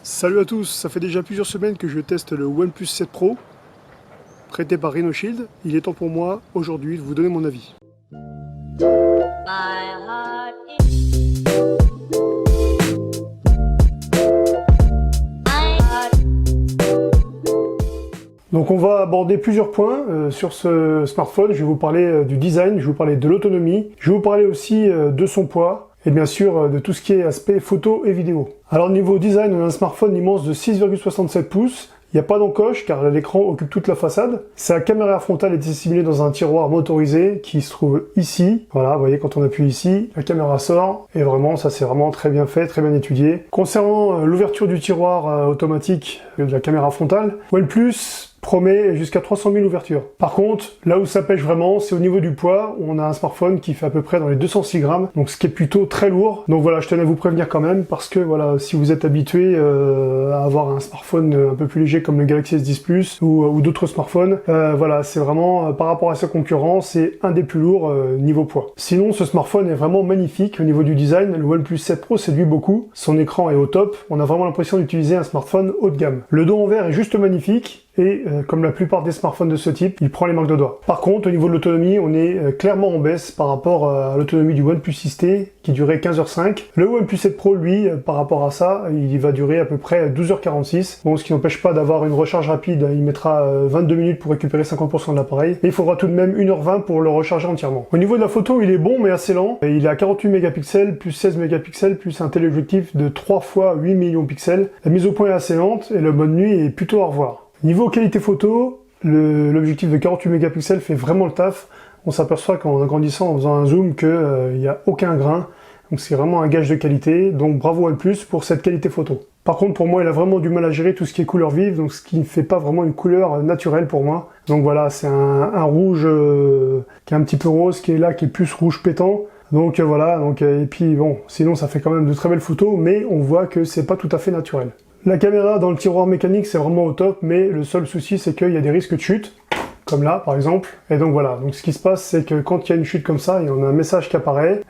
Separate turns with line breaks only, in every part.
Salut à tous, ça fait déjà plusieurs semaines que je teste le OnePlus 7 Pro, prêté par Rhinoshield. Il est temps pour moi, aujourd'hui, de vous donner mon avis. Donc on va aborder plusieurs points sur ce smartphone. Je vais vous parler du design, je vais vous parler de l'autonomie, je vais vous parler aussi de son poids, et bien sûr de tout ce qui est aspect photo et vidéo. Alors niveau design, on a un smartphone immense de 6,67 pouces. Il n'y a pas d'encoche car l'écran occupe toute la façade. Sa caméra frontale est dissimulée dans un tiroir motorisé qui se trouve ici. Voilà, vous voyez, quand on appuie ici, la caméra sort et vraiment, ça c'est vraiment très bien fait, très bien étudié. Concernant l'ouverture du tiroir automatique de la caméra frontale, OnePlus promet jusqu'à 300 000 ouvertures. Par contre, là où ça pêche vraiment, c'est au niveau du poids, où on a un smartphone qui fait à peu près dans les 206 grammes, donc ce qui est plutôt très lourd. Donc voilà, je tenais à vous prévenir quand même, parce que voilà, si vous êtes habitué à avoir un smartphone un peu plus léger comme le Galaxy S10 Plus ou d'autres smartphones, voilà, c'est vraiment, par rapport à ses concurrents, c'est un des plus lourds niveau poids. Sinon, ce smartphone est vraiment magnifique au niveau du design. Le OnePlus 7 Pro séduit beaucoup. Son écran est au top. On a vraiment l'impression d'utiliser un smartphone haut de gamme. Le dos en verre est juste magnifique. Et comme la plupart des smartphones de ce type, il prend les marques de doigts. Par contre, au niveau de l'autonomie, on est clairement en baisse par rapport à l'autonomie du OnePlus 6T qui durait 15h05. Le OnePlus 7 Pro, lui, par rapport à ça, il va durer à peu près 12h46. Bon, ce qui n'empêche pas d'avoir une recharge rapide. Il mettra 22 minutes pour récupérer 50% de l'appareil. Et il faudra tout de même 1h20 pour le recharger entièrement. Au niveau de la photo, il est bon mais assez lent. Il est à 48 mégapixels, plus 16 mégapixels, plus un téléobjectif de 3 fois 8 millions de pixels. La mise au point est assez lente et le mode nuit est plutôt au revoir. Niveau qualité photo, l'objectif de 48 mégapixels fait vraiment le taf. On s'aperçoit qu'en agrandissant, en faisant un zoom, qu'il n'y a aucun grain. Donc c'est vraiment un gage de qualité. Donc bravo OnePlus pour cette qualité photo. Par contre, pour moi, il a vraiment du mal à gérer tout ce qui est couleur vive, donc ce qui ne fait pas vraiment une couleur naturelle pour moi. Donc voilà, c'est un rouge qui est un petit peu rose, qui est là, qui est plus rouge pétant. Donc voilà, et puis bon, sinon ça fait quand même de très belles photos, mais on voit que c'est pas tout à fait naturel. La caméra dans le tiroir mécanique, c'est vraiment au top, mais le seul souci, c'est qu'il y a des risques de chute, comme là, par exemple. Et donc voilà, donc ce qui se passe, c'est que quand il y a une chute comme ça, il y en a un message qui apparaît,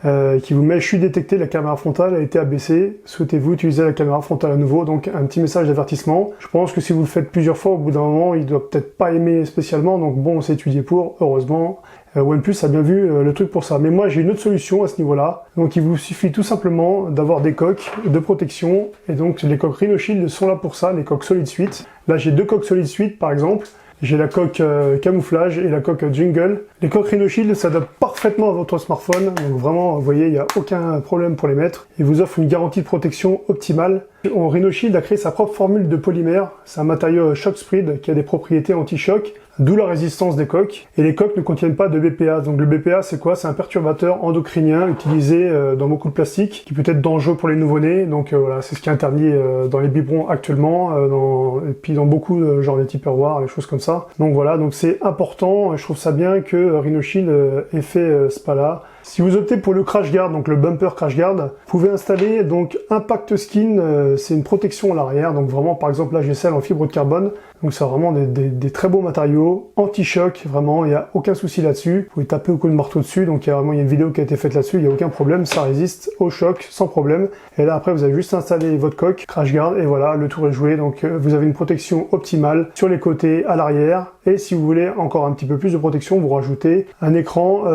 qui vous met « Chute détectée, la caméra frontale a été abaissée. Souhaitez-vous utiliser la caméra frontale à nouveau ?» Donc un petit message d'avertissement. Je pense que si vous le faites plusieurs fois, au bout d'un moment, il doit peut-être pas aimer spécialement, donc bon, on s'est étudié pour, heureusement. OnePlus a bien vu le truc pour ça. Mais moi, j'ai une autre solution à ce niveau-là. Donc, il vous suffit tout simplement d'avoir des coques de protection. Et donc, les coques Rhinoshield sont là pour ça, les coques Solid Suite. Là, j'ai deux coques Solid Suite, par exemple. J'ai la coque camouflage et la coque jungle. Les coques Rhinoshield s'adaptent parfaitement à votre smartphone. Donc vraiment, vous voyez, il n'y a aucun problème pour les mettre. Ils vous offrent une garantie de protection optimale. Rhinoshield a créé sa propre formule de polymère. C'est un matériau Shocksprid qui a des propriétés anti-choc, d'où la résistance des coques. Et les coques ne contiennent pas de BPA. Donc le BPA, c'est quoi? C'est un perturbateur endocrinien utilisé dans beaucoup de plastiques, qui peut être dangereux pour les nouveau-nés. Donc voilà, c'est ce qui est interdit dans les biberons actuellement, et puis dans beaucoup, genre les Tupperware, les choses comme ça. Donc voilà, donc c'est important. Je trouve ça bien que Rhinoshield ait fait ce pas-là. Si vous optez pour le Crash Guard, donc le bumper Crash Guard, vous pouvez installer donc Impact Skin, c'est une protection à l'arrière, donc vraiment par exemple là j'ai celle en fibre de carbone, donc c'est vraiment des très beaux matériaux, anti-choc, vraiment, il n'y a aucun souci là-dessus. Vous pouvez taper au coup de marteau dessus, donc il y a une vidéo qui a été faite là-dessus, il n'y a aucun problème, ça résiste au choc sans problème. Et là après vous avez juste installé votre coque Crash Guard et voilà, le tour est joué, donc vous avez une protection optimale sur les côtés, à l'arrière, et si vous voulez encore un petit peu plus de protection, vous rajoutez un écran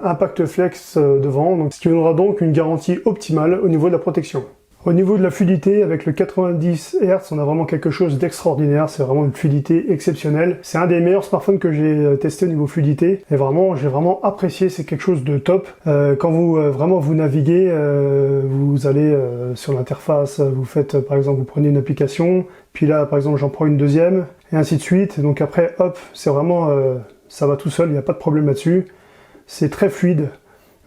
Impact Flex devant, donc ce qui donnera donc une garantie optimale au niveau de la protection. Au niveau de la fluidité, avec le 90 Hz, on a vraiment quelque chose d'extraordinaire, c'est vraiment une fluidité exceptionnelle. C'est un des meilleurs smartphones que j'ai testé au niveau fluidité, et vraiment, j'ai vraiment apprécié, c'est quelque chose de top. Quand vous vraiment vous naviguez, vous allez sur l'interface, vous faites par exemple, vous prenez une application, puis là par exemple j'en prends une deuxième, et ainsi de suite, donc après hop, c'est vraiment, ça va tout seul, il n'y a pas de problème là-dessus. C'est très fluide.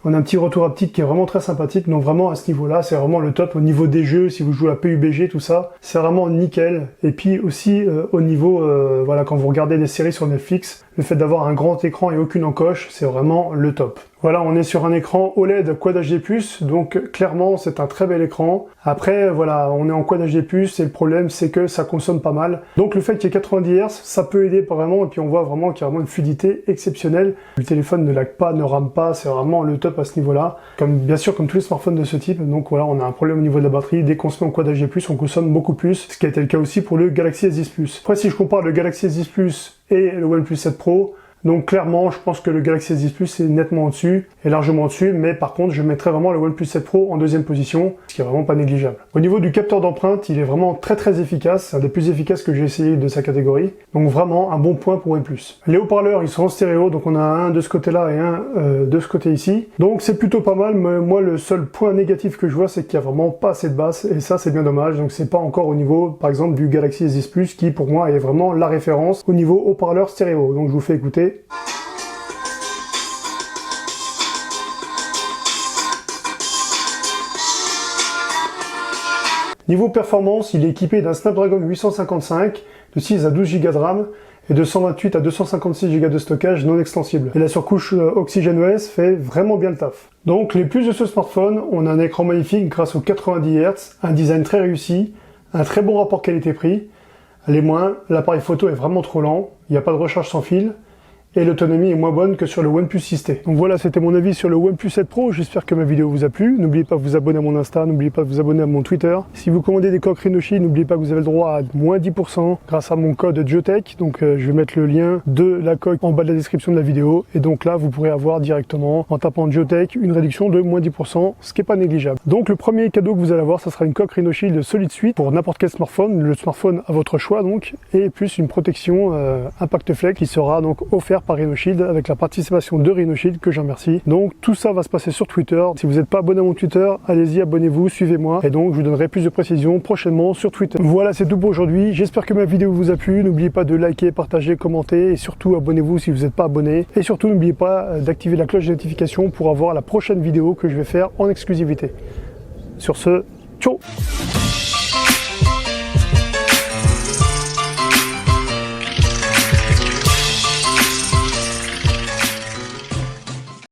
On a un petit retour haptique qui est vraiment très sympathique, donc vraiment à ce niveau-là, c'est vraiment le top. Au niveau des jeux, si vous jouez à PUBG, tout ça, c'est vraiment nickel. Et puis aussi au niveau, voilà, quand vous regardez des séries sur Netflix, le fait d'avoir un grand écran et aucune encoche, c'est vraiment le top. Voilà, on est sur un écran OLED Quad HD+, donc clairement c'est un très bel écran. Après voilà, on est en Quad HD+, et le problème c'est que ça consomme pas mal. Donc le fait qu'il y ait 90 Hz, ça peut aider vraiment, et puis on voit vraiment qu'il y a vraiment une fluidité exceptionnelle. Le téléphone ne lag pas, ne rame pas, c'est vraiment le top à ce niveau-là. Bien sûr comme tous les smartphones de ce type, donc voilà, on a un problème au niveau de la batterie. Dès qu'on se met en Quad HD+, on consomme beaucoup plus, ce qui a été le cas aussi pour le Galaxy S10 Plus. Après si je compare le Galaxy S10 Plus et le OnePlus 7 Pro, donc clairement, je pense que le Galaxy S10 Plus est nettement au-dessus, et largement au-dessus, mais par contre, je mettrais vraiment le OnePlus 7 Pro en deuxième position, ce qui est vraiment pas négligeable. Au niveau du capteur d'empreinte, il est vraiment très efficace, c'est un des plus efficaces que j'ai essayé de sa catégorie, donc vraiment un bon point pour OnePlus. Les haut-parleurs, ils sont en stéréo, donc on a un de ce côté-là et un de ce côté ici, donc c'est plutôt pas mal, mais moi le seul point négatif que je vois, c'est qu'il y a vraiment pas assez de basse, et ça c'est bien dommage, donc c'est pas encore au niveau, par exemple, du Galaxy S10 Plus, qui pour moi est vraiment la référence au niveau haut-parleur stéréo, donc je vous fais écouter. Niveau performance, il est équipé d'un Snapdragon 855 de 6 à 12 Go de RAM et de 128 à 256 Go de stockage non extensible. Et la surcouche OxygenOS fait vraiment bien le taf. Donc les plus de ce smartphone, on a un écran magnifique grâce aux 90 Hz, un design très réussi, un très bon rapport qualité-prix. Les moins, l'appareil photo est vraiment trop lent, il n'y a pas de recharge sans fil, et l'autonomie est moins bonne que sur le OnePlus 6T. Donc voilà, c'était mon avis sur le OnePlus 7 Pro, j'espère que ma vidéo vous a plu. N'oubliez pas de vous abonner à mon Insta, n'oubliez pas de vous abonner à mon Twitter. Si vous commandez des coques Rhinoshield, n'oubliez pas que vous avez le droit à moins 10% grâce à mon code Geotech. Donc je vais mettre le lien de la coque en bas de la description de la vidéo. Et donc là, vous pourrez avoir directement, en tapant Geotech, une réduction de moins 10%, ce qui n'est pas négligeable. Donc le premier cadeau que vous allez avoir, ça sera une coque Rhinoshield Solid Suite pour n'importe quel smartphone, le smartphone à votre choix donc, et plus une protection Impact Flex qui sera donc offert par Rhinoshield avec la participation de Rhinoshield que j'en remercie. Donc tout ça va se passer sur Twitter. Si vous n'êtes pas abonné à mon Twitter, allez-y, abonnez-vous, suivez-moi. Et donc je vous donnerai plus de précisions prochainement sur Twitter. Voilà, c'est tout pour aujourd'hui. J'espère que ma vidéo vous a plu. N'oubliez pas de liker, partager, commenter et surtout abonnez-vous si vous n'êtes pas abonné. Et surtout n'oubliez pas d'activer la cloche de notification pour avoir la prochaine vidéo que je vais faire en exclusivité. Sur ce, ciao!